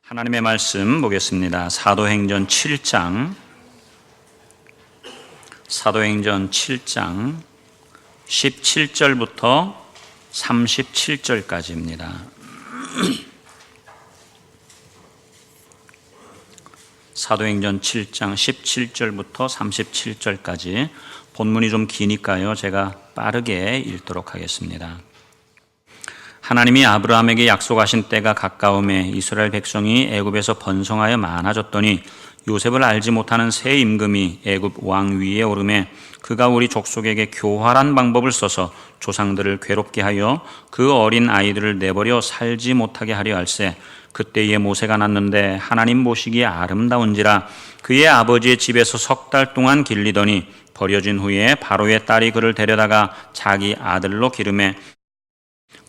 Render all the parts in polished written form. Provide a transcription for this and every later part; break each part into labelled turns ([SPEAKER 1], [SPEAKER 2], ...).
[SPEAKER 1] 하나님의 말씀 보겠습니다. 사도행전 7장 17절부터 37절까지입니다. 사도행전 7장 17절부터 37절까지 본문이 좀 기니까요. 제가 빠르게 읽도록 하겠습니다. 하나님이 아브라함에게 약속하신 때가 가까움에 이스라엘 백성이 애굽에서 번성하여 많아졌더니 요셉을 알지 못하는 새 임금이 애굽 왕 위에 오르매 그가 우리 족속에게 교활한 방법을 써서 조상들을 괴롭게 하여 그 어린 아이들을 내버려 살지 못하게 하려 할세. 그때에 모세가 났는데 하나님 보시기에 아름다운지라 그의 아버지의 집에서 석 달 동안 길리더니 버려진 후에 바로의 딸이 그를 데려다가 자기 아들로 기르매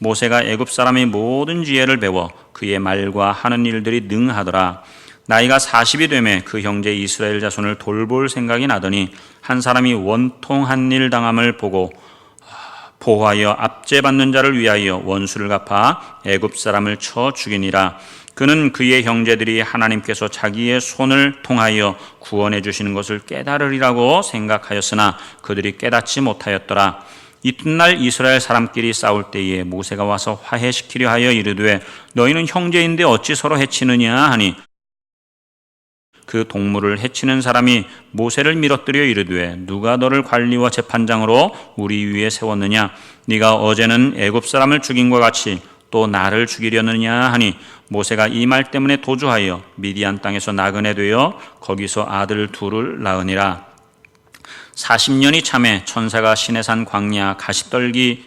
[SPEAKER 1] 모세가 애굽 사람의 모든 지혜를 배워 그의 말과 하는 일들이 능하더라. 나이가 40이 되매 그 형제 이스라엘 자손을 돌볼 생각이 나더니 한 사람이 원통한 일 당함을 보고 보호하여 압제받는 자를 위하여 원수를 갚아 애굽 사람을 쳐 죽이니라. 그는 그의 형제들이 하나님께서 자기의 손을 통하여 구원해 주시는 것을 깨달으리라고 생각하였으나 그들이 깨닫지 못하였더라. 이튿날 이스라엘 사람끼리 싸울 때에 모세가 와서 화해시키려 하여 이르되 너희는 형제인데 어찌 서로 해치느냐 하니 그 동물을 해치는 사람이 모세를 밀어뜨려 이르되 누가 너를 관리와 재판장으로 우리 위에 세웠느냐? 네가 어제는 애굽 사람을 죽인 것 같이 또 나를 죽이려느냐 하니 모세가 이 말 때문에 도주하여 미디안 땅에서 나그네 되어 거기서 아들 둘을 낳으니라. 40년이 참에 천사가 시내산 광야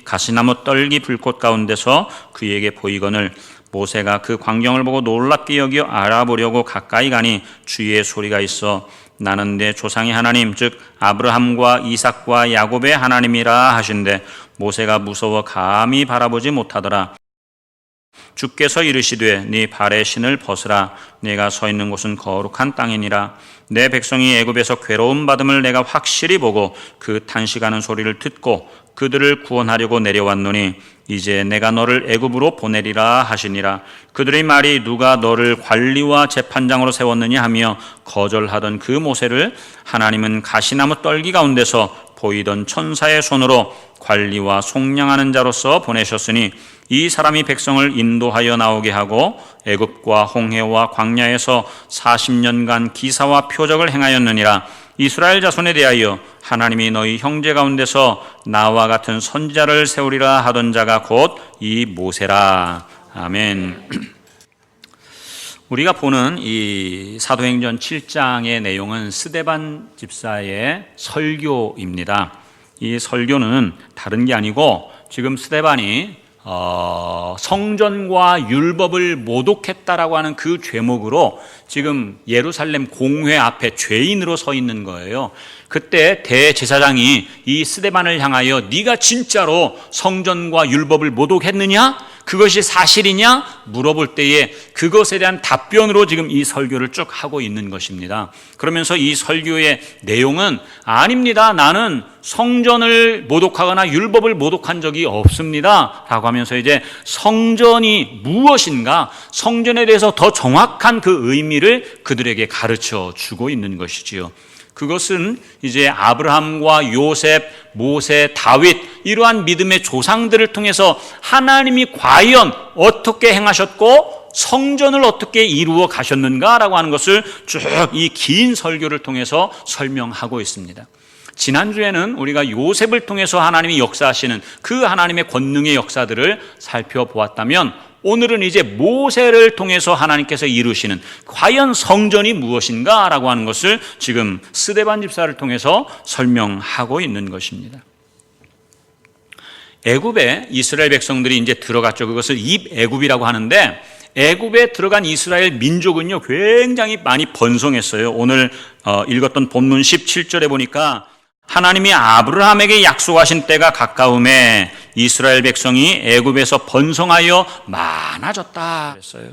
[SPEAKER 1] 가시나무 떨기 불꽃 가운데서 그에게 보이거늘 모세가 그 광경을 보고 놀랍게 여겨 알아보려고 가까이 가니 주의 소리가 있어 나는 내 조상의 하나님 즉 아브라함과 이삭과 야곱의 하나님이라 하신대 모세가 무서워 감히 바라보지 못하더라. 주께서 이르시되 네 발의 신을 벗으라. 내가 서 있는 곳은 거룩한 땅이니라. 내 백성이 애굽에서 괴로움 받음을 내가 확실히 보고 그 탄식하는 소리를 듣고 그들을 구원하려고 내려왔노니 이제 내가 너를 애굽으로 보내리라 하시니라. 그들의 말이 누가 너를 관리와 재판장으로 세웠느냐 하며 거절하던 그 모세를 하나님은 가시나무 떨기 가운데서 보이던 천사의 손으로 관리와 속량하는 자로서 보내셨으니 이 사람이 백성을 인도하여 나오게 하고 애굽과 홍해와 광야에서 40년간 기사와 표적을 행하였느니라. 이스라엘 자손에 대하여 하나님이 너희 형제 가운데서 나와 같은 선지자를 세우리라 하던 자가 곧 이 모세라. 아멘. 우리가 보는 이 사도행전 7장의 내용은 스데반 집사의 설교입니다. 이 설교는 다른 게 아니고 지금 스데반이 성전과 율법을 모독했다라고 하는 그 죄목으로 지금 예루살렘 공회 앞에 죄인으로 서 있는 거예요. 그때 대제사장이 이 스데반을 향하여 네가 진짜로 성전과 율법을 모독했느냐? 그것이 사실이냐? 물어볼 때에 그것에 대한 답변으로 지금 이 설교를 쭉 하고 있는 것입니다. 그러면서 이 설교의 내용은 아닙니다. 나는 성전을 모독하거나 율법을 모독한 적이 없습니다. 라고 하면서 이제 성전이 무엇인가, 성전에 대해서 더 정확한 그 의미를 그들에게 가르쳐 주고 있는 것이지요. 그것은 이제 아브라함과 요셉, 모세, 다윗 이러한 믿음의 조상들을 통해서 하나님이 과연 어떻게 행하셨고 성전을 어떻게 이루어 가셨는가라고 하는 것을 쭉 이 긴 설교를 통해서 설명하고 있습니다. 지난주에는 우리가 요셉을 통해서 하나님이 역사하시는 그 하나님의 권능의 역사들을 살펴보았다면 오늘은 이제 모세를 통해서 하나님께서 이루시는 과연 성전이 무엇인가라고 하는 것을 지금 스데반 집사를 통해서 설명하고 있는 것입니다. 애굽에 이스라엘 백성들이 이제 들어갔죠. 그것을 입애굽이라고 하는데 애굽에 들어간 이스라엘 민족은요 굉장히 많이 번성했어요. 오늘 읽었던 본문 17절에 보니까 하나님이 아브라함에게 약속하신 때가 가까움에 이스라엘 백성이 애굽에서 번성하여 많아졌다 그랬어요.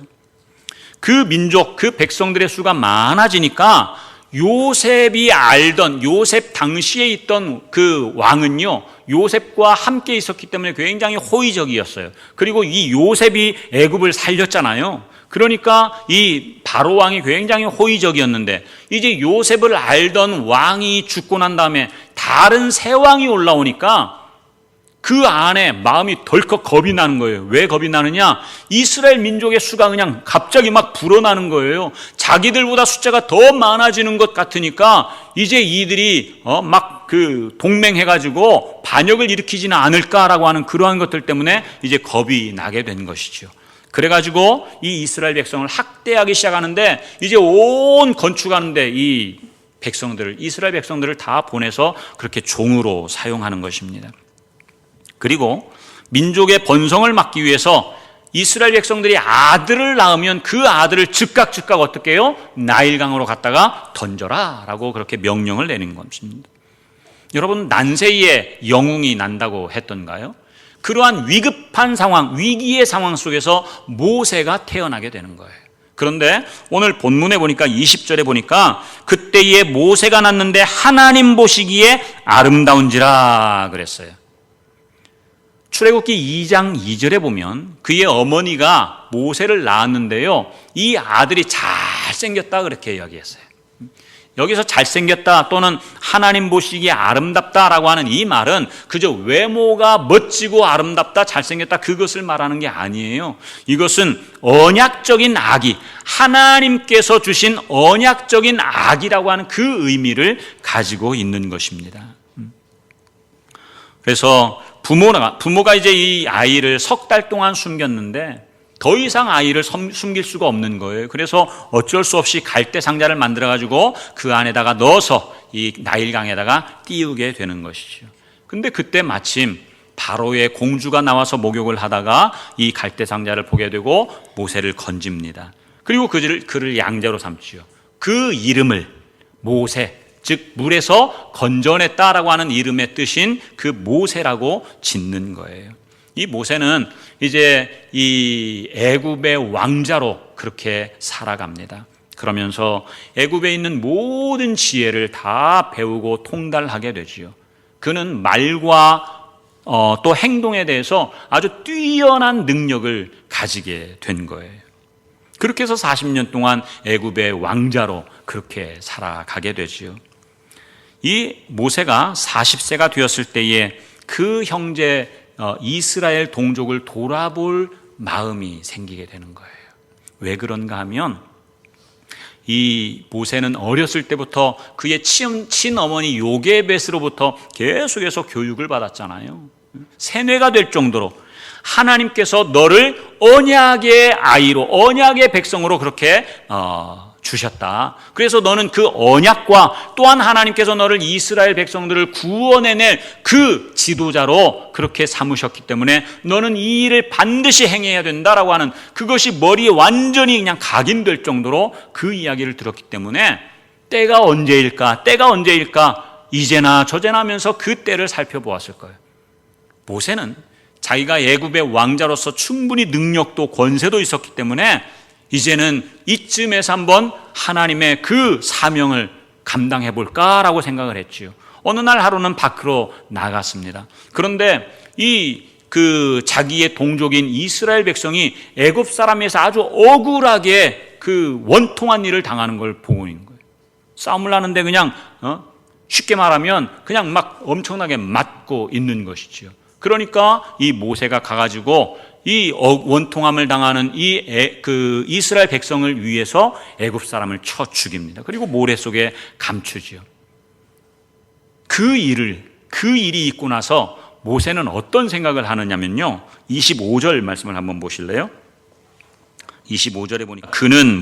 [SPEAKER 1] 그 민족, 그 백성들의 수가 많아지니까 요셉이 알던 요셉 당시에 있던 그 왕은요 요셉과 함께 있었기 때문에 굉장히 호의적이었어요. 그리고 이 요셉이 애굽을 살렸잖아요. 그러니까 이 바로 왕이 굉장히 호의적이었는데 이제 요셉을 알던 왕이 죽고 난 다음에 다른 새 왕이 올라오니까 그 안에 마음이 덜컥 겁이 나는 거예요. 왜 겁이 나느냐? 이스라엘 민족의 수가 그냥 갑자기 막 불어나는 거예요. 자기들보다 숫자가 더 많아지는 것 같으니까 이제 이들이 막 동맹해가지고 반역을 일으키지는 않을까라고 하는 그러한 것들 때문에 이제 겁이 나게 된 것이죠. 그래가지고 이 이스라엘 백성을 학대하기 시작하는데 이제 온 건축하는데 이 이스라엘 백성들을 다 보내서 그렇게 종으로 사용하는 것입니다. 그리고 민족의 번성을 막기 위해서 이스라엘 백성들이 아들을 낳으면 그 아들을 즉각 어떻게 해요? 나일강으로 갖다가 던져라 라고 그렇게 명령을 내린 것입니다. 여러분, 난세이에 영웅이 난다고 했던가요? 그러한 위급한 상황, 위기의 상황 속에서 모세가 태어나게 되는 거예요. 그런데 오늘 본문에 보니까 20절에 보니까 그때에 모세가 났는데 하나님 보시기에 아름다운지라 그랬어요. 출애굽기 2장 2절에 보면 그의 어머니가 모세를 낳았는데요, 이 아들이 잘생겼다 그렇게 이야기했어요. 여기서 잘생겼다 또는 하나님 보시기에 아름답다라고 하는 이 말은 그저 외모가 멋지고 아름답다, 잘생겼다 그것을 말하는 게 아니에요. 이것은 언약적인 아기, 하나님께서 주신 언약적인 아기라고 하는 그 의미를 가지고 있는 것입니다. 그래서 부모가 이제 이 아이를 석 달 동안 숨겼는데 더 이상 아이를 숨길 수가 없는 거예요. 그래서 어쩔 수 없이 갈대 상자를 만들어 가지고 그 안에다가 넣어서 이 나일강에다가 띄우게 되는 것이죠. 근데 그때 마침 바로의 공주가 나와서 목욕을 하다가 이 갈대 상자를 보게 되고 모세를 건집니다. 그리고 그를 양자로 삼지요. 그 이름을 모세, 즉 물에서 건져냈다라고 하는 이름의 뜻인 그 모세라고 짓는 거예요. 이 모세는 이제 이 애굽의 왕자로 그렇게 살아갑니다. 그러면서 애굽에 있는 모든 지혜를 다 배우고 통달하게 되지요. 그는 말과 또 행동에 대해서 아주 뛰어난 능력을 가지게 된 거예요. 그렇게 해서 40년 동안 애굽의 왕자로 그렇게 살아가게 되지요. 이 모세가 40세가 되었을 때에 그 형제 이스라엘 동족을 돌아볼 마음이 생기게 되는 거예요. 왜 그런가 하면 이 모세는 어렸을 때부터 그의 친어머니 요게벳으로부터 계속해서 교육을 받았잖아요. 세뇌가 될 정도로 하나님께서 너를 언약의 아이로, 언약의 백성으로 그렇게 주셨다. 그래서 너는 그 언약과 또한 하나님께서 너를 이스라엘 백성들을 구원해낼 그 지도자로 그렇게 삼으셨기 때문에 너는 이 일을 반드시 행해야 된다라고 하는 그것이 머리에 완전히 그냥 각인될 정도로 그 이야기를 들었기 때문에 때가 언제일까 이제나 저제나 하면서 그 때를 살펴보았을 거예요. 모세는 자기가 애굽의 왕자로서 충분히 능력도 권세도 있었기 때문에 이제는 이쯤에서 한번 하나님의 그 사명을 감당해 볼까라고 생각을 했지요. 어느 날 하루는 밖으로 나갔습니다. 그런데 자기의 동족인 이스라엘 백성이 애굽 사람에서 아주 억울하게 그 원통한 일을 당하는 걸 보고 있는 거예요. 싸움을 하는데 그냥 쉽게 말하면 그냥 막 엄청나게 맞고 있는 것이지요. 그러니까 이 모세가 가가지고 이 원통함을 당하는 그 이스라엘 백성을 위해서 애굽 사람을 쳐 죽입니다. 그리고 모래 속에 감추지요. 그 일이 있고 나서 모세는 어떤 생각을 하느냐면요, 25절 말씀을 한번 보실래요? 25절에 보니까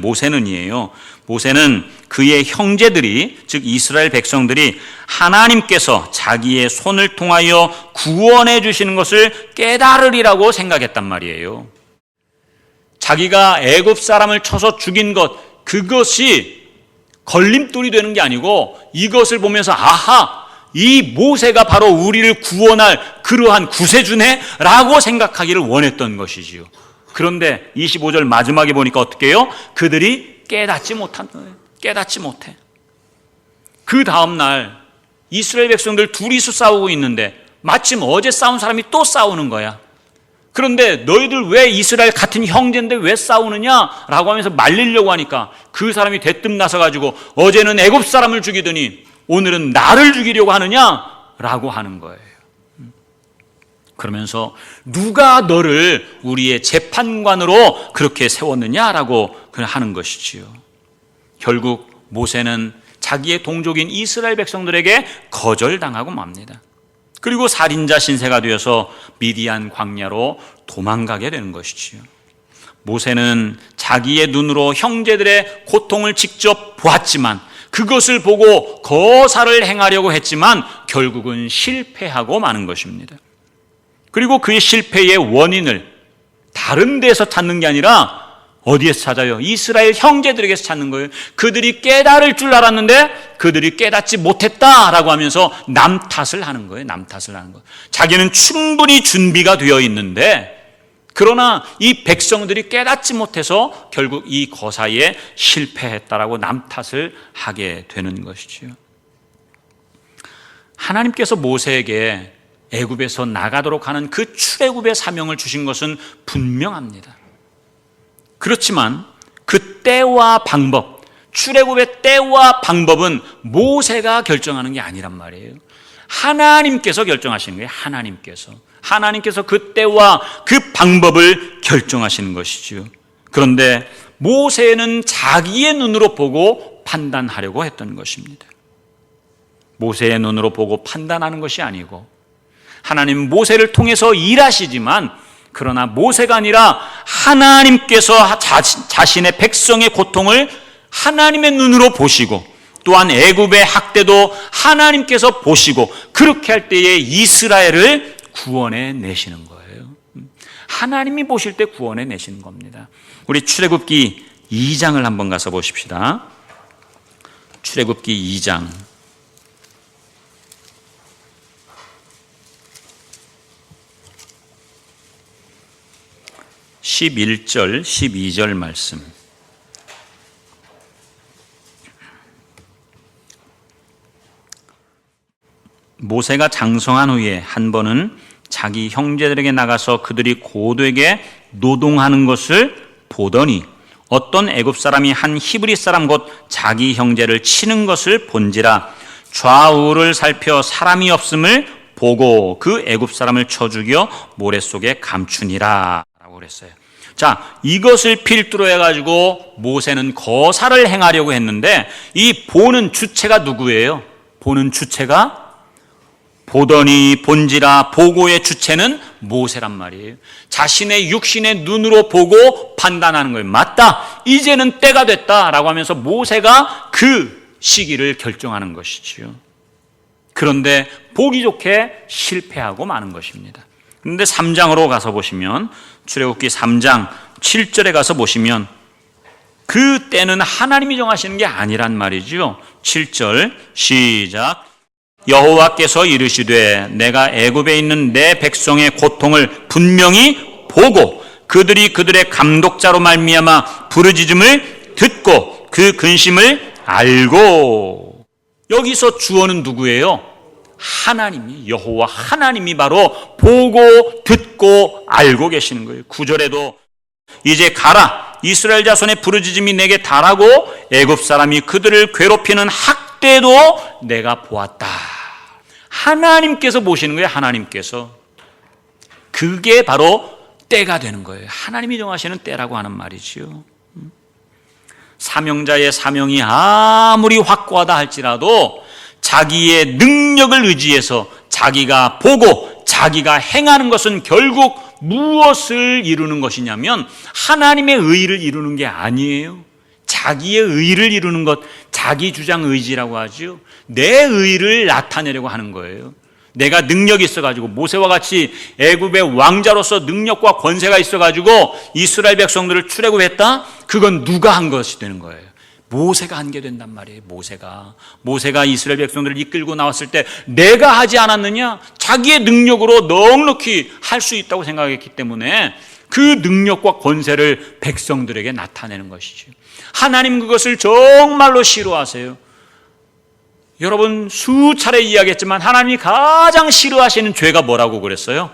[SPEAKER 1] 모세는이에요. 모세는 그의 형제들이, 즉 이스라엘 백성들이 하나님께서 자기의 손을 통하여 구원해 주시는 것을 깨달으리라고 생각했단 말이에요. 자기가 애굽 사람을 쳐서 죽인 것, 그것이 걸림돌이 되는 게 아니고 이것을 보면서 아하, 이 모세가 바로 우리를 구원할 그러한 구세주네 라고 생각하기를 원했던 것이지요. 그런데 25절 마지막에 보니까 어떻게 해요? 그들이 깨닫지 못한 거예요. 깨닫지 못해. 그 다음날 이스라엘 백성들 둘이서 싸우고 있는데 마침 어제 싸운 사람이 또 싸우는 거야. 그런데 너희들 왜 이스라엘 같은 형제인데 왜 싸우느냐라고 하면서 말리려고 하니까 그 사람이 대뜸 나서가지고 어제는 애굽 사람을 죽이더니 오늘은 나를 죽이려고 하느냐라고 하는 거예요. 그러면서 누가 너를 우리의 재판관으로 그렇게 세웠느냐라고 하는 것이지요. 결국 모세는 자기의 동족인 이스라엘 백성들에게 거절당하고 맙니다. 그리고 살인자 신세가 되어서 미디안 광야로 도망가게 되는 것이지요. 모세는 자기의 눈으로 형제들의 고통을 직접 보았지만 그것을 보고 거사를 행하려고 했지만 결국은 실패하고 마는 것입니다. 그리고 그의 실패의 원인을 다른 데서 찾는 게 아니라 어디에서 찾아요? 이스라엘 형제들에게서 찾는 거예요. 그들이 깨달을 줄 알았는데 그들이 깨닫지 못했다라고 하면서 남 탓을 하는 거예요. 남 탓을 하는 거예요. 자기는 충분히 준비가 되어 있는데 그러나 이 백성들이 깨닫지 못해서 결국 이 거사에 실패했다라고 남 탓을 하게 되는 것이죠. 하나님께서 모세에게 애굽에서 나가도록 하는 그 출애굽의 사명을 주신 것은 분명합니다. 그렇지만 그 때와 방법, 출애굽의 때와 방법은 모세가 결정하는 게 아니란 말이에요. 하나님께서 결정하시는 거예요. 하나님께서 그 때와 그 방법을 결정하시는 것이죠. 그런데 모세는 자기의 눈으로 보고 판단하려고 했던 것입니다. 모세의 눈으로 보고 판단하는 것이 아니고 하나님 모세를 통해서 일하시지만 그러나 모세가 아니라 하나님께서 자신의 백성의 고통을 하나님의 눈으로 보시고 또한 애굽의 학대도 하나님께서 보시고 그렇게 할 때에 이스라엘을 구원해 내시는 거예요. 하나님이 보실 때 구원해 내시는 겁니다. 우리 출애굽기 2장을 한번 가서 보십시다. 출애굽기 2장 11절, 12절 말씀. 모세가 장성한 후에 한 번은 자기 형제들에게 나가서 그들이 고되게 노동하는 것을 보더니 어떤 애굽 사람이 한 히브리 사람 곧 자기 형제를 치는 것을 본지라 좌우를 살펴 사람이 없음을 보고 그 애굽 사람을 쳐 죽여 모래 속에 감추니라 라고 그랬어요. 자, 이것을 필두로 해가지고 모세는 거사를 행하려고 했는데 이 보는 주체가 누구예요? 보는 주체가 보더니 본지라 보고의 주체는 모세란 말이에요. 자신의 육신의 눈으로 보고 판단하는 거예요. 맞다, 이제는 때가 됐다라고 하면서 모세가 그 시기를 결정하는 것이지요. 그런데 보기 좋게 실패하고 마는 것입니다. 그런데 3장으로 가서 보시면 출애굽기 3장 7절에 가서 보시면 그 때는 하나님이 정하시는 게 아니란 말이죠. 7절 시작. 여호와께서 이르시되 내가 애굽에 있는 내 백성의 고통을 분명히 보고 그들이 그들의 감독자로 말미암아 부르짖음을 듣고 그 근심을 알고. 여기서 주어는 누구예요? 하나님이, 여호와 하나님이 바로 보고 듣고 알고 계시는 거예요. 9절에도 이제 가라, 이스라엘 자손의 부르짖음이 내게 달하고 애굽 사람이 그들을 괴롭히는 학대도 내가 보았다. 하나님께서 보시는 거예요. 하나님께서. 그게 바로 때가 되는 거예요. 하나님이 정하시는 때라고 하는 말이지요. 사명자의 사명이 아무리 확고하다 할지라도 자기의 능력을 의지해서 자기가 보고 자기가 행하는 것은 결국 무엇을 이루는 것이냐면 하나님의 의의를 이루는 게 아니에요. 자기의 의의를 이루는 것, 자기 주장 의지라고 하죠. 내 의의를 나타내려고 하는 거예요. 내가 능력이 있어가지고 모세와 같이 애굽의 왕자로서 능력과 권세가 있어가지고 이스라엘 백성들을 출애굽했다? 그건 누가 한 것이 되는 거예요. 모세가 한 게 된단 말이에요. 모세가 이스라엘 백성들을 이끌고 나왔을 때 내가 하지 않았느냐? 자기의 능력으로 넉넉히 할 수 있다고 생각했기 때문에 그 능력과 권세를 백성들에게 나타내는 것이죠. 하나님 그것을 정말로 싫어하세요. 여러분 수차례 이야기했지만 하나님이 가장 싫어하시는 죄가 뭐라고 그랬어요?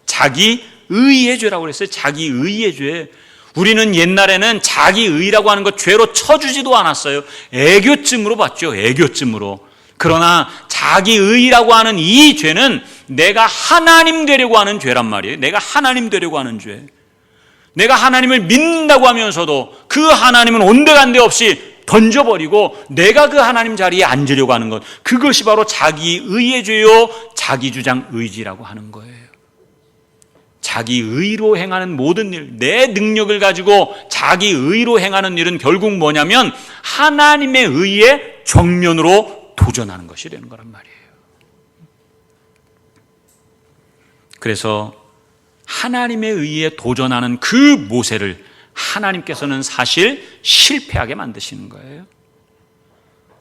[SPEAKER 1] 자기 의의 죄라고 그랬어요. 자기 의의 죄. 우리는 옛날에는 자기 의라고 하는 것 죄로 쳐주지도 않았어요. 애교쯤으로 봤죠. 애교쯤으로. 그러나 자기 의라고 하는 이 죄는 내가 하나님 되려고 하는 죄란 말이에요. 내가 하나님 되려고 하는 죄. 내가 하나님을 믿는다고 하면서도 그 하나님은 온데간데 없이 던져버리고 내가 그 하나님 자리에 앉으려고 하는 것, 그것이 바로 자기 의의 죄요, 자기 주장 의지라고 하는 거예요. 자기 의로 행하는 모든 일, 내 능력을 가지고 자기 의로 행하는 일은 결국 뭐냐면 하나님의 의에 정면으로 도전하는 것이 되는 거란 말이에요. 그래서 하나님의 의에 도전하는 그 모세를 하나님께서는 사실 실패하게 만드시는 거예요.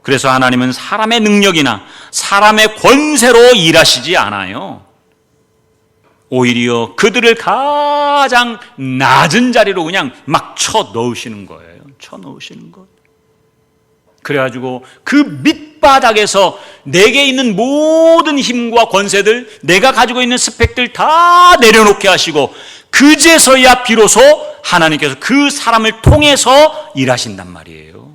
[SPEAKER 1] 그래서 하나님은 사람의 능력이나 사람의 권세로 일하시지 않아요. 오히려 그들을 가장 낮은 자리로 그냥 막 쳐 넣으시는 거예요. 쳐 넣으시는 것. 그래가지고 그 밑바닥에서 내게 있는 모든 힘과 권세들, 내가 가지고 있는 스펙들 다 내려놓게 하시고 그제서야 비로소 하나님께서 그 사람을 통해서 일하신단 말이에요.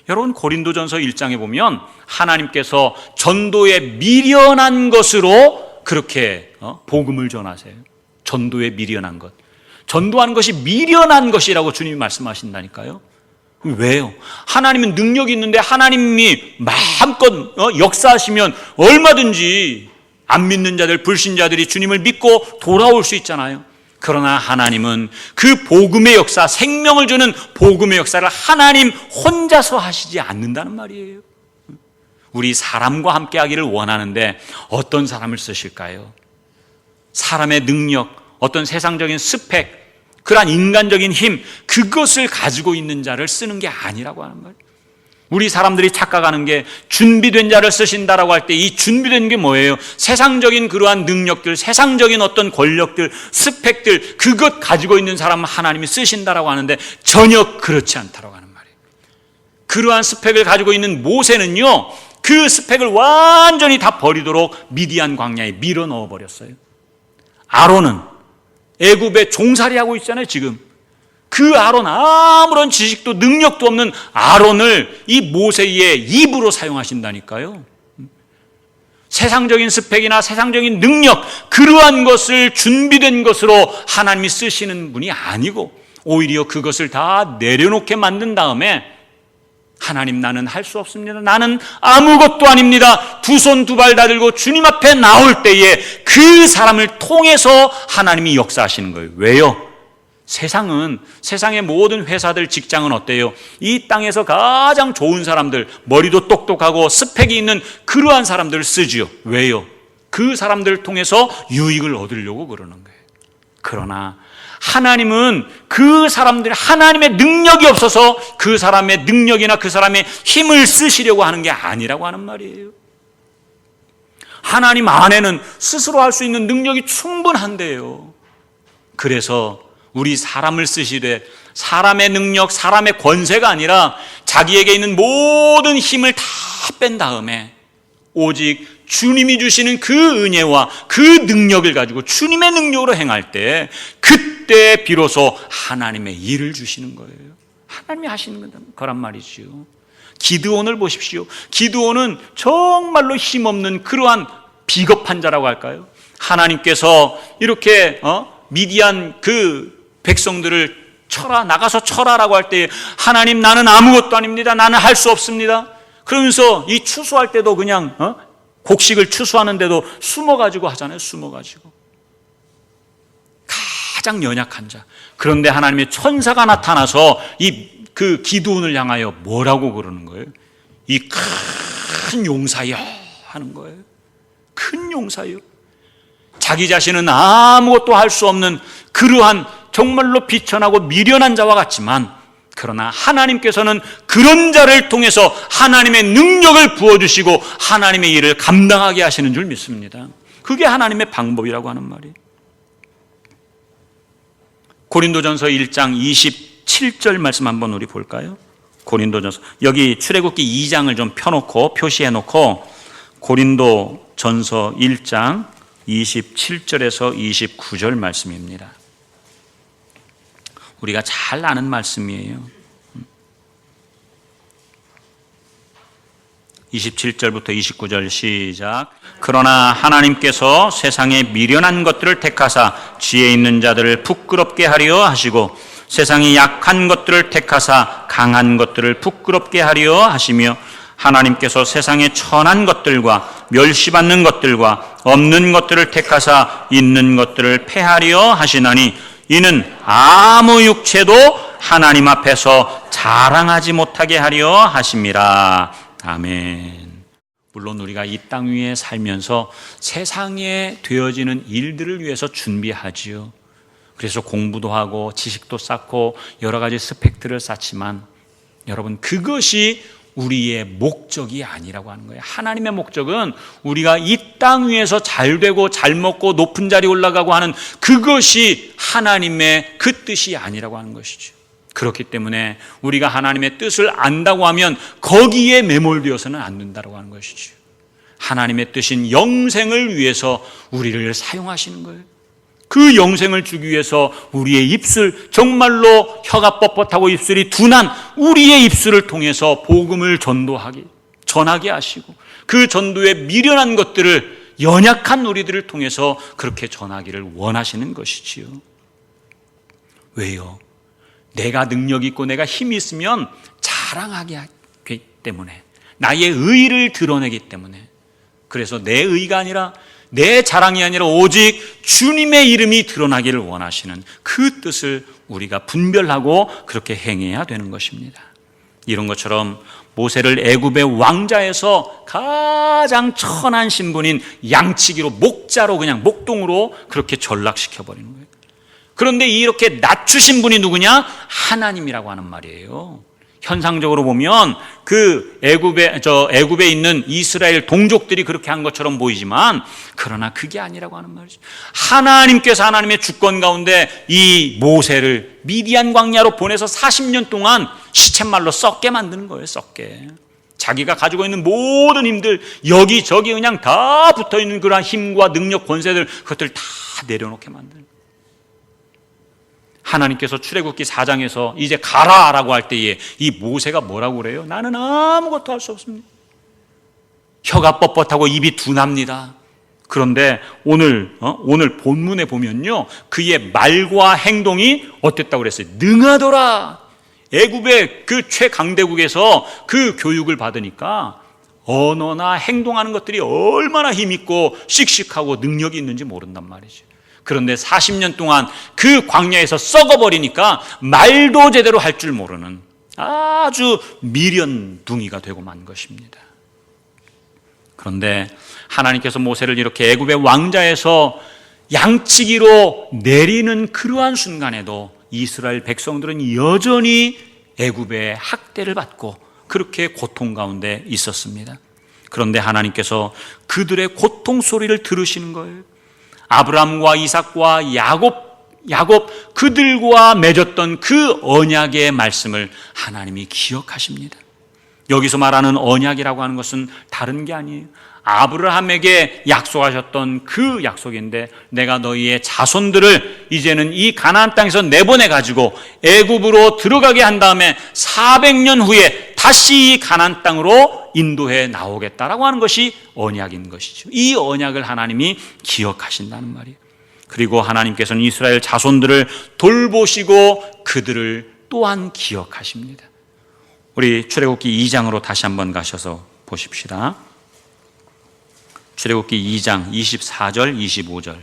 [SPEAKER 1] 여러분, 고린도전서 1장에 보면 하나님께서 전도에 미련한 것으로 그렇게 복음을 전하세요. 전도에 미련한 것. 전도하는 것이 미련한 것이라고 주님이 말씀하신다니까요. 왜요? 하나님은 능력이 있는데 하나님이 마음껏 역사하시면 얼마든지 안 믿는 자들, 불신자들이 주님을 믿고 돌아올 수 있잖아요. 그러나 하나님은 그 복음의 역사, 생명을 주는 복음의 역사를 하나님 혼자서 하시지 않는다는 말이에요. 우리 사람과 함께 하기를 원하는데 어떤 사람을 쓰실까요? 사람의 능력, 어떤 세상적인 스펙, 그러한 인간적인 힘, 그것을 가지고 있는 자를 쓰는 게 아니라고 하는 말이에요. 우리 사람들이 착각하는 게 준비된 자를 쓰신다라고 할 때 이 준비된 게 뭐예요? 세상적인 그러한 능력들, 세상적인 어떤 권력들, 스펙들, 그것 가지고 있는 사람은 하나님이 쓰신다라고 하는데 전혀 그렇지 않다라고 하는 말이에요. 그러한 스펙을 가지고 있는 모세는요, 그 스펙을 완전히 다 버리도록 미디안 광야에 밀어 넣어 버렸어요. 아론은 애굽에 종살이하고 있잖아요, 지금. 그 아론, 아무런 지식도 능력도 없는 아론을 이 모세의 입으로 사용하신다니까요. 세상적인 스펙이나 세상적인 능력, 그러한 것을 준비된 것으로 하나님이 쓰시는 분이 아니고 오히려 그것을 다 내려놓게 만든 다음에 하나님, 나는 할 수 없습니다. 나는 아무것도 아닙니다. 두 손 두 발 다 들고 주님 앞에 나올 때에 그 사람을 통해서 하나님이 역사하시는 거예요. 왜요? 세상의 모든 회사들, 직장은 어때요? 이 땅에서 가장 좋은 사람들, 머리도 똑똑하고 스펙이 있는 그러한 사람들을 쓰지요. 왜요? 그 사람들을 통해서 유익을 얻으려고 그러는 거예요. 그러나 하나님은 그 사람들, 하나님의 능력이 없어서 그 사람의 능력이나 그 사람의 힘을 쓰시려고 하는 게 아니라고 하는 말이에요. 하나님 안에는 스스로 할 수 있는 능력이 충분한데요. 그래서 우리 사람을 쓰시되 사람의 능력, 사람의 권세가 아니라 자기에게 있는 모든 힘을 다 뺀 다음에 오직 주님이 주시는 그 은혜와 그 능력을 가지고 주님의 능력으로 행할 때 그때 비로소 하나님의 일을 주시는 거예요. 하나님이 하시는 거란 말이지요. 기드온을 보십시오. 기드온은 정말로 힘없는 그러한 비겁한 자라고 할까요? 하나님께서 이렇게 미디안 그 백성들을 쳐라, 나가서 쳐라라고 할 때 하나님, 나는 아무것도 아닙니다. 나는 할 수 없습니다. 그러면서 이 추수할 때도 그냥 곡식을 추수하는데도 숨어가지고 하잖아요. 숨어가지고. 가장 연약한 자. 그런데 하나님의 천사가 나타나서 그 기드온을 향하여 뭐라고 그러는 거예요? 이 큰 용사여 하는 거예요. 큰 용사여. 자기 자신은 아무것도 할 수 없는 그러한 정말로 비천하고 미련한 자와 같지만, 그러나 하나님께서는 그런 자를 통해서 하나님의 능력을 부어주시고 하나님의 일을 감당하게 하시는 줄 믿습니다. 그게 하나님의 방법이라고 하는 말이에요. 고린도전서 1장 27절 말씀 한번 우리 볼까요? 고린도전서, 여기 출애굽기 2장을 좀 펴놓고 표시해놓고 고린도전서 1장 27절에서 29절 말씀입니다. 우리가 잘 아는 말씀이에요. 27절부터 29절 시작. 그러나 하나님께서 세상에 미련한 것들을 택하사 지혜 있는 자들을 부끄럽게 하려 하시고 세상에 약한 것들을 택하사 강한 것들을 부끄럽게 하려 하시며 하나님께서 세상에 천한 것들과 멸시받는 것들과 없는 것들을 택하사 있는 것들을 패하려 하시나니 이는 아무 육체도 하나님 앞에서 자랑하지 못하게 하려 하심이라. 아멘. 물론 우리가 이 땅 위에 살면서 세상에 되어지는 일들을 위해서 준비하지요. 그래서 공부도 하고 지식도 쌓고 여러 가지 스펙들을 쌓지만 여러분, 그것이 우리의 목적이 아니라고 하는 거예요. 하나님의 목적은 우리가 이 땅 위에서 잘 되고 잘 먹고 높은 자리에 올라가고 하는 그것이 하나님의 그 뜻이 아니라고 하는 것이죠. 그렇기 때문에 우리가 하나님의 뜻을 안다고 하면 거기에 매몰되어서는 안 된다고 하는 것이죠. 하나님의 뜻인 영생을 위해서 우리를 사용하시는 거예요. 그 영생을 주기 위해서 우리의 입술, 정말로 혀가 뻣뻣하고 입술이 둔한 우리의 입술을 통해서 복음을 전하게 하시고 그 전도에 미련한 것들을 연약한 우리들을 통해서 그렇게 전하기를 원하시는 것이지요. 왜요? 내가 능력 있고 내가 힘이 있으면 자랑하게 하기 때문에, 나의 의의를 드러내기 때문에, 그래서 내 의의가 아니라 내 자랑이 아니라 오직 주님의 이름이 드러나기를 원하시는 그 뜻을 우리가 분별하고 그렇게 행해야 되는 것입니다. 이런 것처럼 모세를 애굽의 왕자에서 가장 천한 신분인 양치기로, 목자로, 그냥 목동으로 그렇게 전락시켜버리는 거예요. 그런데 이렇게 낮추신 분이 누구냐? 하나님이라고 하는 말이에요. 현상적으로 보면 그 애굽에 있는 이스라엘 동족들이 그렇게 한 것처럼 보이지만, 그러나 그게 아니라고 하는 말이죠. 하나님께서 하나님의 주권 가운데 이 모세를 미디안 광야로 보내서 40년 동안 시쳇말로 썩게 만드는 거예요. 썩게. 자기가 가지고 있는 모든 힘들, 여기저기 그냥 다 붙어있는 그러한 힘과 능력, 권세들, 그것들 다 내려놓게 만드는 거예요. 하나님께서 출애굽기 4장에서 이제 가라라고 할 때에 이 모세가 뭐라고 그래요? 나는 아무것도 할 수 없습니다. 혀가 뻣뻣하고 입이 둔합니다. 그런데 오늘 본문에 보면요, 그의 말과 행동이 어땠다고 그랬어요? 능하더라. 애굽의 그 최강대국에서 그 교육을 받으니까 언어나 행동하는 것들이 얼마나 힘있고 씩씩하고 능력이 있는지 모른단 말이죠. 그런데 40년 동안 그 광야에서 썩어버리니까 말도 제대로 할 줄 모르는 아주 미련둥이가 되고 만 것입니다. 그런데 하나님께서 모세를 이렇게 애굽의 왕자에서 양치기로 내리는 그러한 순간에도 이스라엘 백성들은 여전히 애굽의 학대를 받고 그렇게 고통 가운데 있었습니다. 그런데 하나님께서 그들의 고통 소리를 들으시는 거예요. 아브라함과 이삭과 야곱 그들과 맺었던 그 언약의 말씀을 하나님이 기억하십니다. 여기서 말하는 언약이라고 하는 것은 다른 게 아니에요. 아브라함에게 약속하셨던 그 약속인데, 내가 너희의 자손들을 이제는 이 가나안 땅에서 내보내가지고 애굽으로 들어가게 한 다음에 400년 후에 다시 이 가나안 땅으로 인도해 나오겠다라고 하는 것이 언약인 것이죠. 이 언약을 하나님이 기억하신다는 말이에요. 그리고 하나님께서는 이스라엘 자손들을 돌보시고 그들을 또한 기억하십니다. 우리 출애굽기 2장으로 다시 한번 가셔서 보십시다. 출애굽기 2장 24절 25절.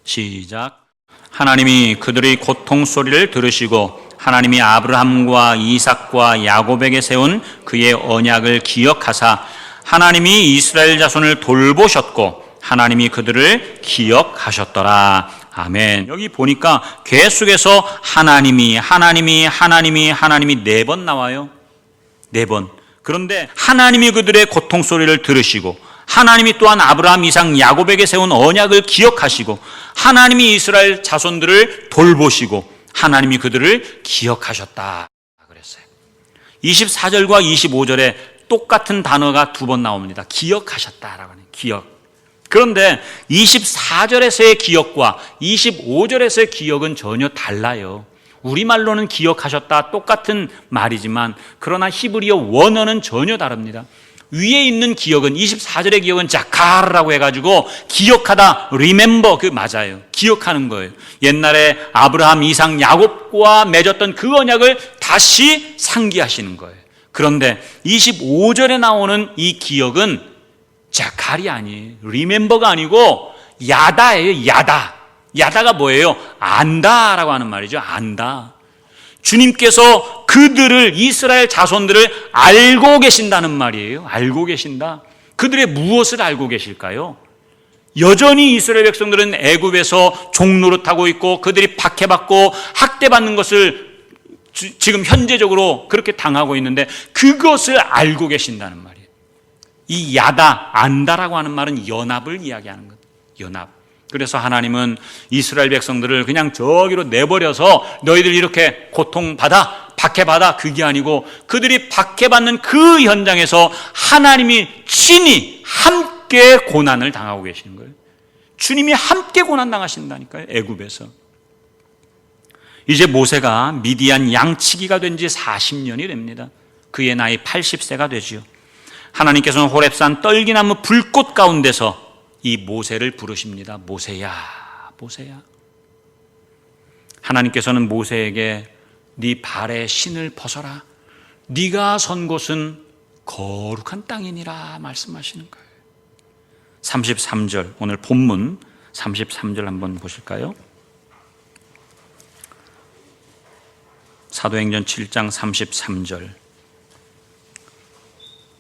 [SPEAKER 1] 시작. 하나님이 그들의 고통 소리를 들으시고 하나님이 아브라함과 이삭과 야곱에게 세운 그의 언약을 기억하사 하나님이 이스라엘 자손을 돌보셨고 하나님이 그들을 기억하셨더라. 아멘. 여기 보니까 계속해서 하나님이 4번 나와요. 4번. 그런데 하나님이 그들의 고통 소리를 들으시고 하나님이 또한 아브라함, 이삭, 야곱에게 세운 언약을 기억하시고 하나님이 이스라엘 자손들을 돌보시고 하나님이 그들을 기억하셨다 그랬어요. 24절과 25절에 똑같은 단어가 두 번 나옵니다. 기억하셨다라고 하는 기억. 그런데 24절에서의 기억과 25절에서의 기억은 전혀 달라요. 우리말로는 기억하셨다 똑같은 말이지만 그러나 히브리어 원어는 전혀 다릅니다. 위에 있는 기억은 24절의 기억은 자카르라고 해가지고 기억하다, remember 그 맞아요. 기억하는 거예요. 옛날에 아브라함, 이삭, 야곱과 맺었던 그 언약을 다시 상기하시는 거예요. 그런데 25절에 나오는 이 기억은 자칼이 아니에요. remember가 아니고 야다예요. 야다. 야다가 뭐예요? 안다라고 하는 말이죠. 안다. 주님께서 그들을, 이스라엘 자손들을 알고 계신다는 말이에요. 알고 계신다. 그들의 무엇을 알고 계실까요? 여전히 이스라엘 백성들은 애굽에서 종노릇하고 있고 그들이 박해받고 학대받는 것을 지금 현재적으로 그렇게 당하고 있는데 그것을 알고 계신다는 말이에요. 이 야다, 안다라고 하는 말은 연합을 이야기하는 것. 연합. 그래서 하나님은 이스라엘 백성들을 그냥 저기로 내버려서 너희들 이렇게 고통받아, 박해받아, 그게 아니고 그들이 박해받는 그 현장에서 하나님이 친히 함께 고난을 당하고 계시는 거예요. 주님이 함께 고난 당하신다니까요. 애굽에서. 이제 모세가 미디안 양치기가 된 지 40년이 됩니다. 그의 나이 80세가 되지요. 하나님께서는 호렙산 떨기나무 불꽃 가운데서 이 모세를 부르십니다. 모세야, 모세야. 하나님께서는 모세에게 네 발에 신을 벗어라. 네가 선 곳은 거룩한 땅이니라 말씀하시는 거예요. 33절, 오늘 본문 33절 한번 보실까요? 사도행전 7장 33절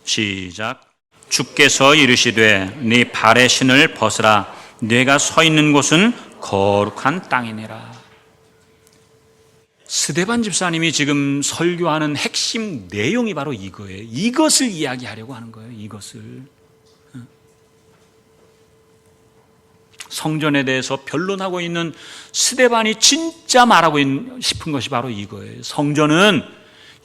[SPEAKER 1] 시작. 주께서 이르시되 네 발의 신을 벗으라. 네가 서 있는 곳은 거룩한 땅이니라. 스데반 집사님이 지금 설교하는 핵심 내용이 바로 이거예요. 이것을 이야기하려고 하는 거예요. 이것을. 성전에 대해서 변론하고 있는 스데반이 진짜 말하고 싶은 것이 바로 이거예요. 성전은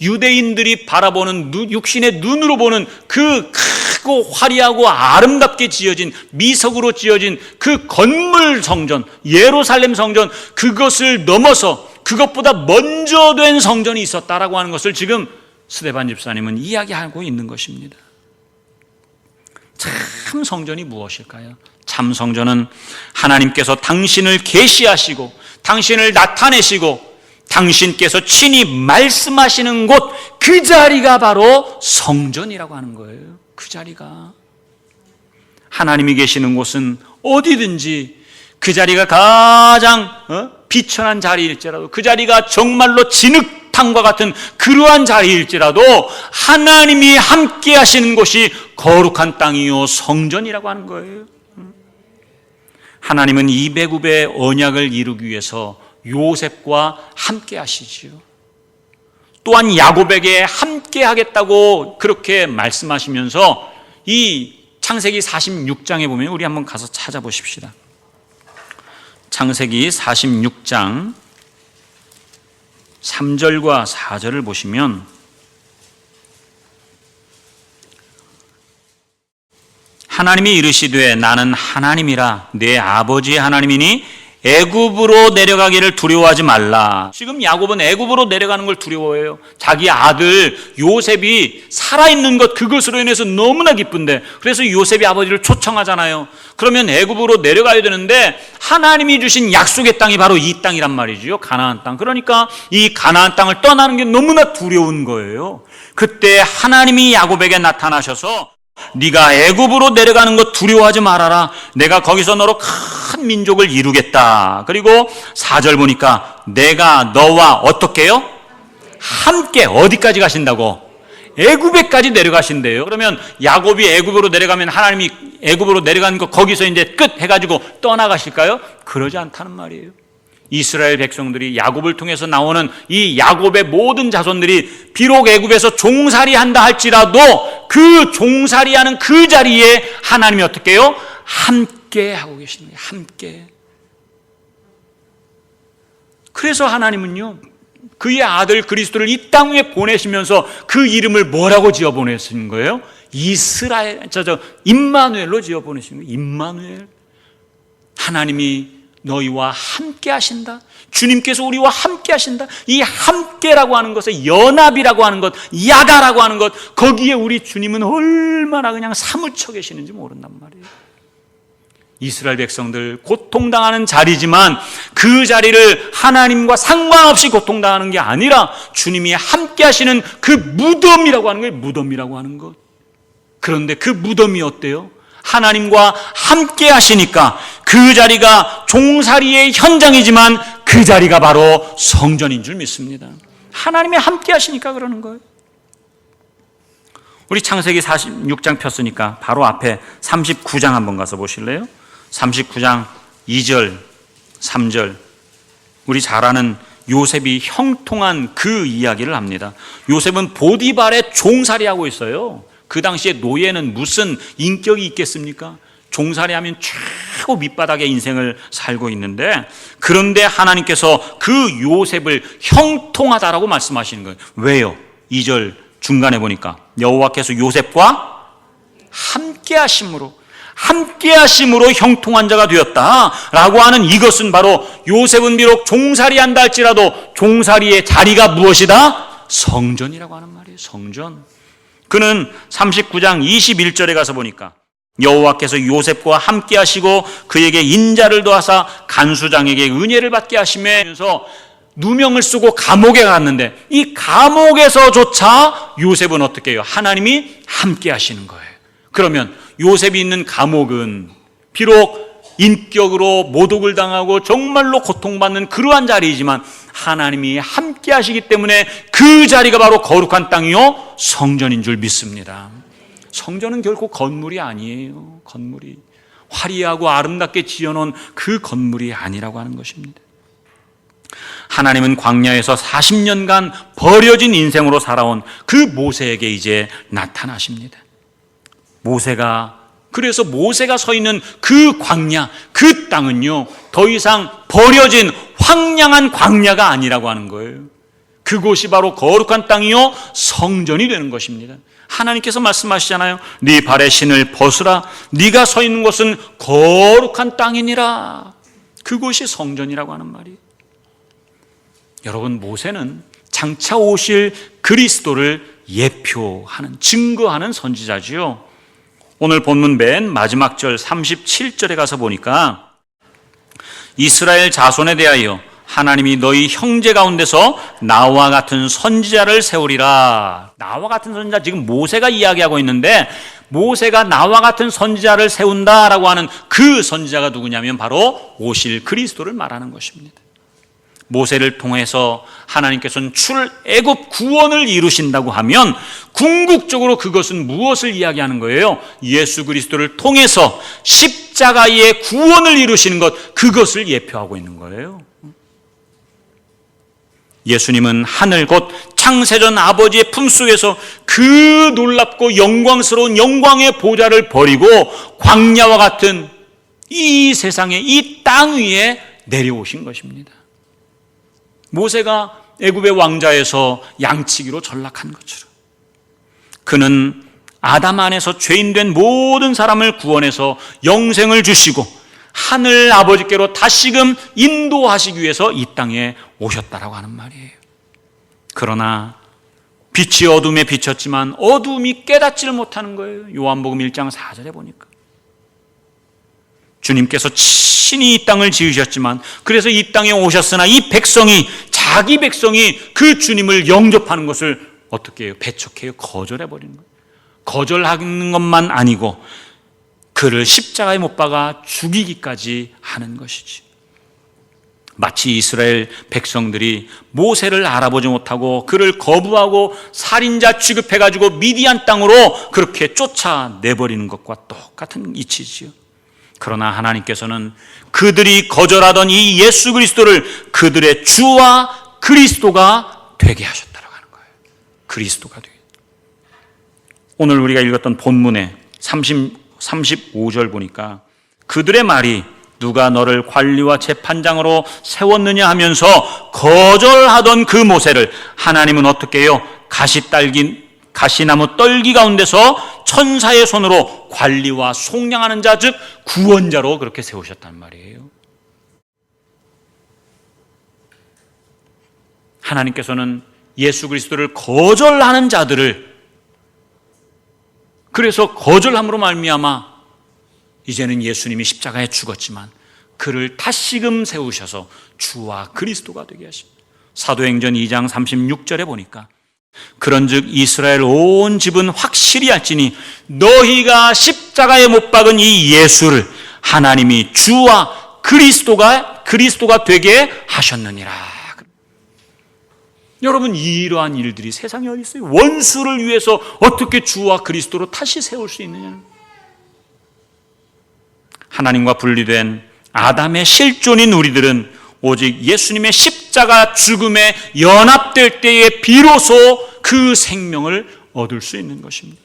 [SPEAKER 1] 유대인들이 바라보는 육신의 눈으로 보는 그 크고 화려하고 아름답게 지어진 미석으로 지어진 그 건물 성전, 예루살렘 성전, 그것을 넘어서 그것보다 먼저 된 성전이 있었다라고 하는 것을 지금 스데반 집사님은 이야기하고 있는 것입니다. 참 성전이 무엇일까요? 참 성전은 하나님께서 당신을 계시하시고 당신을 나타내시고 당신께서 친히 말씀하시는 곳, 그 자리가 바로 성전이라고 하는 거예요. 그 자리가. 하나님이 계시는 곳은 어디든지 그 자리가 가장 비천한 자리일지라도, 그 자리가 정말로 진흙탕과 같은 그러한 자리일지라도 하나님이 함께 하시는 곳이 거룩한 땅이요 성전이라고 하는 거예요. 하나님은 이 애굽의 언약을 이루기 위해서 요셉과 함께 하시지요. 또한 야곱에게 함께 하겠다고 그렇게 말씀하시면서 이 창세기 46장에 보면 우리 한번 가서 찾아보십시다. 창세기 46장 3절과 4절을 보시면 하나님이 이르시되 나는 하나님이라 내 아버지의 하나님이니 애굽으로 내려가기를 두려워하지 말라. 지금 야곱은 애굽으로 내려가는 걸 두려워해요. 자기 아들 요셉이 살아있는 것, 그것으로 인해서 너무나 기쁜데, 그래서 요셉이 아버지를 초청하잖아요. 그러면 애굽으로 내려가야 되는데 하나님이 주신 약속의 땅이 바로 이 땅이란 말이죠. 가나안 땅. 그러니까 이 가나안 땅을 떠나는 게 너무나 두려운 거예요. 그때 하나님이 야곱에게 나타나셔서 네가 애굽으로 내려가는 것 두려워하지 말아라. 내가 거기서 너로 큰 민족을 이루겠다. 그리고 4절 보니까 내가 너와 어떻게 해요? 함께. 어디까지 가신다고? 애굽에까지 내려가신대요. 그러면 야곱이 애굽으로 내려가면 하나님이 애굽으로 내려가는 거 거기서 이제 끝 해가지고 떠나가실까요? 그러지 않다는 말이에요. 이스라엘 백성들이 야곱을 통해서 나오는 이 야곱의 모든 자손들이 비록 애굽에서 종살이한다 할지라도 그 종살이하는 그 자리에 하나님이 어떻게 해요? 함께 하고 계시는 거예요. 함께. 그래서 하나님은요, 그의 아들 그리스도를 이 땅 위에 보내시면서 그 이름을 뭐라고 지어 보내신 거예요? 임마누엘로 지어 보내신 거예요. 임마누엘. 하나님이 너희와 함께 하신다. 주님께서 우리와 함께 하신다. 이 함께라고 하는 것에 연합이라고 하는 것, 야가라고 하는 것, 거기에 우리 주님은 얼마나 그냥 사무쳐 계시는지 모른단 말이에요. 이스라엘 백성들 고통당하는 자리지만 그 자리를 하나님과 상관없이 고통당하는 게 아니라 주님이 함께 하시는 그 무덤이라고 하는 거예요. 무덤이라고 하는 것. 그런데 그 무덤이 어때요? 하나님과 함께 하시니까 그 자리가 종살이의 현장이지만 그 자리가 바로 성전인 줄 믿습니다. 하나님이 함께 하시니까 그러는 거예요. 우리 창세기 46장 폈으니까 바로 앞에 39장 한번 가서 보실래요? 39장 2절, 3절. 우리 잘 아는 요셉이 형통한 그 이야기를 합니다. 요셉은 보디발의 종살이하고 있어요. 그 당시에 노예는 무슨 인격이 있겠습니까? 종살이하면 최고 밑바닥의 인생을 살고 있는데, 그런데 하나님께서 그 요셉을 형통하다라고 말씀하시는 거예요. 왜요? 2절 중간에 보니까 여호와께서 요셉과 함께 하심으로 형통한 자가 되었다라고 하는 이것은 바로 요셉은 비록 종살이한다 할지라도 종살이의 자리가 무엇이다? 성전이라고 하는 말이에요. 성전. 그는 39장 21절에 가서 보니까 여호와께서 요셉과 함께 하시고 그에게 인자를 더하사 간수장에게 은혜를 받게 하시면서 누명을 쓰고 감옥에 갔는데, 이 감옥에서조차 요셉은 어떻게 해요? 하나님이 함께 하시는 거예요. 그러면 요셉이 있는 감옥은 비록 인격으로 모독을 당하고 정말로 고통받는 그러한 자리이지만 하나님이 함께 하시기 때문에 그 자리가 바로 거룩한 땅이요 성전인 줄 믿습니다. 성전은 결코 건물이 아니에요. 건물이 화려하고 아름답게 지어놓은 그 건물이 아니라고 하는 것입니다. 하나님은 광야에서 40년간 버려진 인생으로 살아온 그 모세에게 이제 나타나십니다. 그래서 모세가 서 있는 그 광야, 그 땅은요 더 이상 버려진 황량한 광야가 아니라고 하는 거예요. 그곳이 바로 거룩한 땅이요 성전이 되는 것입니다. 하나님께서 말씀하시잖아요. 네 발의 신을 벗으라. 네가 서 있는 곳은 거룩한 땅이니라. 그곳이 성전이라고 하는 말이에요. 여러분, 모세는 장차 오실 그리스도를 예표하는, 증거하는 선지자지요. 오늘 본문 맨 마지막 절 37절에 가서 보니까 이스라엘 자손에 대하여 하나님이 너희 형제 가운데서 나와 같은 선지자를 세우리라. 나와 같은 선지자, 지금 모세가 이야기하고 있는데 모세가 나와 같은 선지자를 세운다라고 하는 그 선지자가 누구냐면 바로 오실 그리스도를 말하는 것입니다. 모세를 통해서 하나님께서는 출애굽 구원을 이루신다고 하면 궁극적으로 그것은 무엇을 이야기하는 거예요? 예수 그리스도를 통해서 십자가의 구원을 이루시는 것, 그것을 예표하고 있는 거예요. 예수님은 하늘 곧 창세전 아버지의 품속에서 그 놀랍고 영광스러운 영광의 보좌를 버리고 광야와 같은 이 세상에, 이 땅 위에 내려오신 것입니다. 모세가 애굽의 왕자에서 양치기로 전락한 것처럼 그는 아담 안에서 죄인된 모든 사람을 구원해서 영생을 주시고 하늘 아버지께로 다시금 인도하시기 위해서 이 땅에 오셨다라고 하는 말이에요. 그러나 빛이 어둠에 비쳤지만 어둠이 깨닫지를 못하는 거예요. 요한복음 1장 4절에 보니까 주님께서 친히 이 땅을 지으셨지만, 그래서 이 땅에 오셨으나 이 백성이, 자기 백성이 그 주님을 영접하는 것을 어떻게 해요? 배척해요. 거절해버리는 거예요. 거절하는 것만 아니고 그를 십자가에 못 박아 죽이기까지 하는 것이지. 마치 이스라엘 백성들이 모세를 알아보지 못하고 그를 거부하고 살인자 취급해가지고 미디안 땅으로 그렇게 쫓아내버리는 것과 똑같은 이치지요. 그러나 하나님께서는 그들이 거절하던 이 예수 그리스도를 그들의 주와 그리스도가 되게 하셨다고 하는 거예요. 그리스도가 되게. 오늘 우리가 읽었던 본문의 35절 보니까 그들의 말이 누가 너를 관리와 재판장으로 세웠느냐 하면서 거절하던 그 모세를 하나님은 어떻게 해요? 가시나무 떨기 가운데서 천사의 손으로 관리와 속량하는 자, 즉 구원자로 그렇게 세우셨단 말이에요. 하나님께서는 예수 그리스도를 거절하는 자들을, 그래서 거절함으로 말미암아 이제는 예수님이 십자가에 죽었지만 그를 다시금 세우셔서 주와 그리스도가 되게 하십니다. 사도행전 2장 36절에 보니까 그런즉 이스라엘 온 집은 확실히 알지니 너희가 십자가에 못 박은 이 예수를 하나님이 주와 그리스도가 되게 하셨느니라. 여러분, 이러한 일들이 세상에 어디 있어요? 원수를 위해서 어떻게 주와 그리스도로 다시 세울 수 있느냐? 하나님과 분리된 아담의 실존인 우리들은 오직 예수님의 십자가 죽음에 연합될 때에 비로소 그 생명을 얻을 수 있는 것입니다.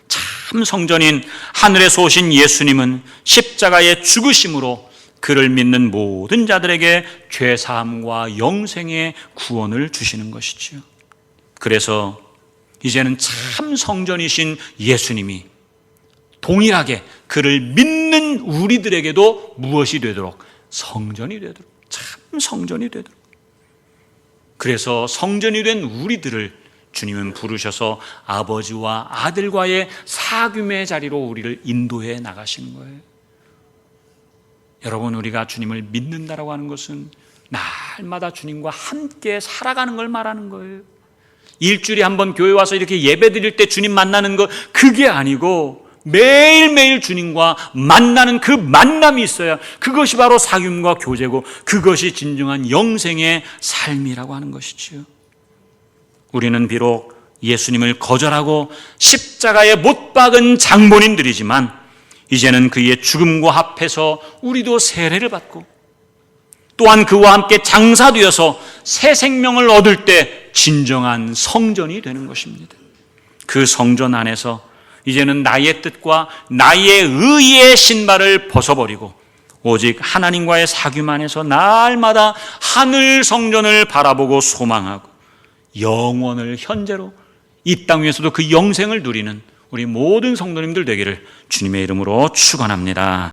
[SPEAKER 1] 참 성전인 하늘에서 오신 예수님은 십자가의 죽으심으로 그를 믿는 모든 자들에게 죄사함과 영생의 구원을 주시는 것이지요. 그래서 이제는 참 성전이신 예수님이 동일하게 그를 믿는 우리들에게도 무엇이 되도록? 성전이 되도록, 참 성전이 되도록. 그래서 성전이 된 우리들을 주님은 부르셔서 아버지와 아들과의 사귐의 자리로 우리를 인도해 나가시는 거예요. 여러분, 우리가 주님을 믿는다라고 하는 것은 날마다 주님과 함께 살아가는 걸 말하는 거예요. 일주일에 한 번 교회 와서 이렇게 예배 드릴 때 주님 만나는 거, 그게 아니고 매일매일 주님과 만나는 그 만남이 있어야 그것이 바로 사귐과 교제고 그것이 진정한 영생의 삶이라고 하는 것이지요. 우리는 비록 예수님을 거절하고 십자가에 못 박은 장본인들이지만 이제는 그의 죽음과 합해서 우리도 세례를 받고 또한 그와 함께 장사되어서 새 생명을 얻을 때 진정한 성전이 되는 것입니다. 그 성전 안에서 이제는 나의 뜻과 나의 의의 신발을 벗어버리고 오직 하나님과의 사귐 안에서 날마다 하늘 성전을 바라보고 소망하고 영원을 현재로 이 땅 위에서도 그 영생을 누리는 우리 모든 성도님들 되기를 주님의 이름으로 축원합니다.